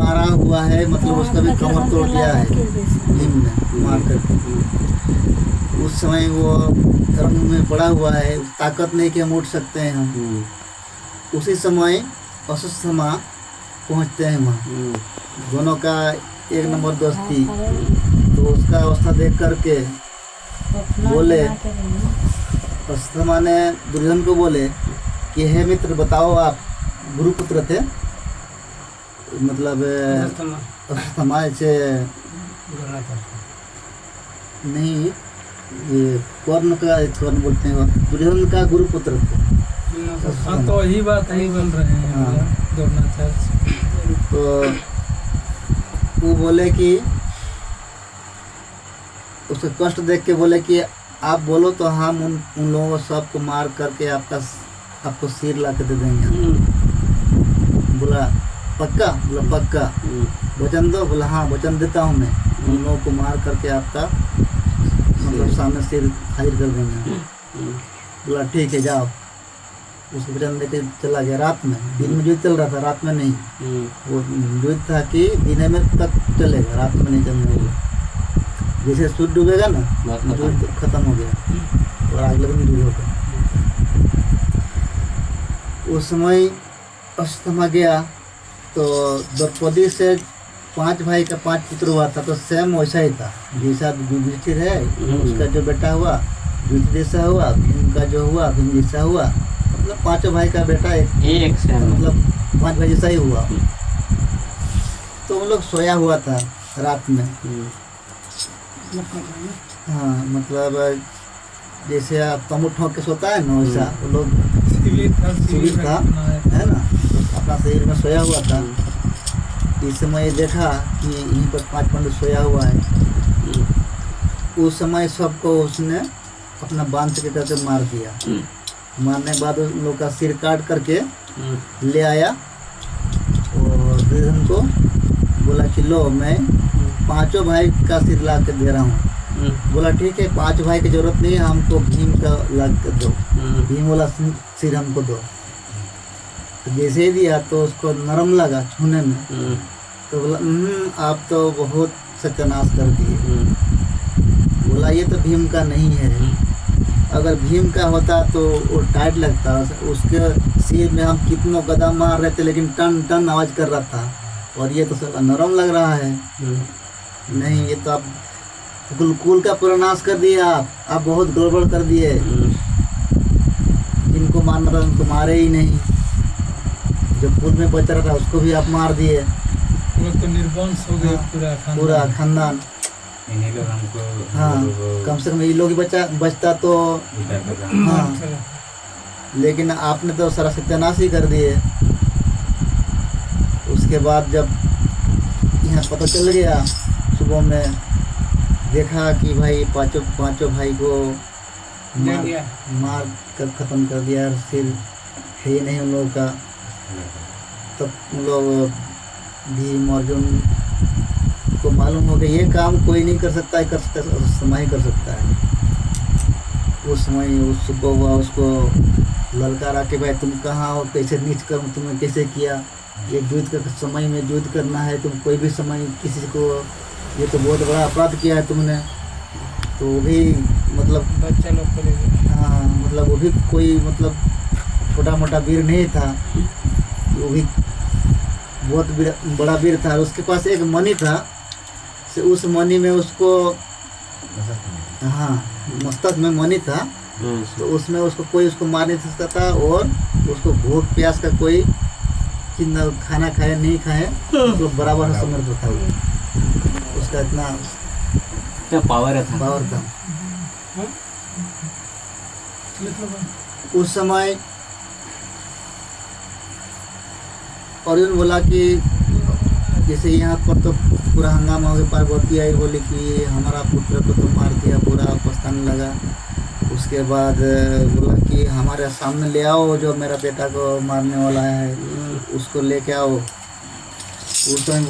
मारा हुआ है, मतलब उसका भी कमर तोड़ दिया है भीम ने मार करके। उस समय वो रंग में पड़ा हुआ है, ताकत नहीं कि हम उठ सकते हैं हम। उसी समय अश्वत्थामा पहुंचते हैं वहाँ, दोनों का एक नंबर दोस्ती। तो उसका अवस्था देख करके बोले, अश्वत्थामा ने दुर्योधन को बोले कि हे मित्र बताओ, आप गुरुपुत्र थे, मतलब अश्वत्थामा से नहीं, ये कर्ण बोलते हैं, दुर्योधन का गुरुपुत्र थे। हाँ, तो वही बात ही बोल रहे हैं। हाँ। द्रोणाचार्य तो वो बोले कि उसका कष्ट देख के बोले कि आप बोलो तो हम उन लोगों को सबको मार करके आपको सिर ला के दे देंगे। बोला पक्का? बोला पक्का। वचन दो? बोला हाँ वचन देता हूँ, मैं उन लोगों को मार करके आपका मतलब सामने सिर हाजिर कर देंगे। बोला ठीक है जाओ। उसको वचन दे के चला गया। रात में, दिन में युद्ध चल रहा था, रात में नहीं। वो युद्ध था कि दिन में तक चलेगा, रात में नहीं चलने वाला। जैसे सूर्य डूबेगा ना, युद्ध खत्म हो गया और अगले दिन युद्ध होगा। उस समय अश्वत्थामा गया तो द्रौपदी से 5 भाई का 5 पुत्र हुआ था, तो सेम वैसा ही था जैसा युधिष्ठिर है, उसका जो बेटा हुआ युधिष्ठिर जैसा हुआ, भीम का जो हुआ भीम जैसा हुआ, मतलब 5 भाई का बेटा एक मतलब 5 भाई जैसा ही हुआ। तो उन लोग सोया हुआ था रात में। हाँ, मतलब जैसे आप तम्बू ठोक के सोता है ना, वैसा वो लोग शिविर था है ना, अपना शरीर में सोया हुआ था। इस समय देखा कि यहीं पर 5 पंडित सोया हुआ है। उस समय सबको उसने अपना बांध के करके मार दिया। मारने के बाद उन लोग का सिर काट करके ले आया और दुर्योधन को बोला कि लो मैं 5 भाई का सिर ला के दे रहा हूँ। बोला ठीक है, 5 भाई की जरूरत नहीं है, हमको भीम का ला के दो, भीम वाला सिर हमको दो। तो जैसे ही दिया तो उसको नरम लगा छूने में, तो बोला आप तो बहुत सत्यानाश कर दिए। बोला ये तो भीम का नहीं है, अगर भीम का होता तो वो टाइट लगता, उसके सिर में हम कितनों कदम मार रहे थे लेकिन टन टन आवाज कर रहा था, और ये तो सब नरम लग रहा है। नहीं, ये तो आप कुल का पुनर्नाश कर दिए, आप बहुत गड़बड़ कर दिए। इनको मारना था उनको मारे ही नहीं, जो कुल में बच रहा था उसको भी आप मार दिए। वो तो निर्वंश हो गया पूरा खानदान। हाँ, कम से कम ये लोग ही बचता तो हाँ, लेकिन आपने तो सारा सत्यानाश ही कर दिए। उसके बाद जब यहाँ पता चल गया, सुबह में देखा कि भाई पांचों भाई को मार कर ख़त्म कर दिया, सिर है ही नहीं उन लोगों का। तब उन लोग भीम अर्जुन को मालूम हो गया ये काम कोई नहीं कर सकता है, समय कर सकता है। उस समय उस सुबह हुआ, उसको ललकारा के भाई तुम कहाँ हो, कैसे नीच कर तुमने कैसे किया, ये युद्ध का समय में युद्ध करना है, तुम कोई भी समय किसी को, ये तो बहुत बड़ा अपराध किया है तुमने। तो वो भी मतलब बच्चा लोग हाँ, मतलब वो भी कोई मतलब छोटा मोटा वीर नहीं था, वो भी बहुत बड़ा वीर था। उसके पास एक मणि था, से उस मणि में उसको हाँ मस्तक में मणि था, तो उसमें उसको कोई उसको मार नहीं सकता था, और उसको भूख प्यास का कोई चिंता, खाना खाए नहीं खाए तो बराबर समर्थ था वो, उसका इतना पावर था। उस समय अर्जुन बोला कि जैसे यहाँ पर तो पूरा हंगामा हो गया, पार्वती आई बोली कि हमारा पुत्र को तो मार दिया, पूरा पछताने लगा। उसके बाद बोला कि हमारे सामने ले आओ जो मेरा बेटा को मारने वाला है, उसको लेके आओ। उस टाइम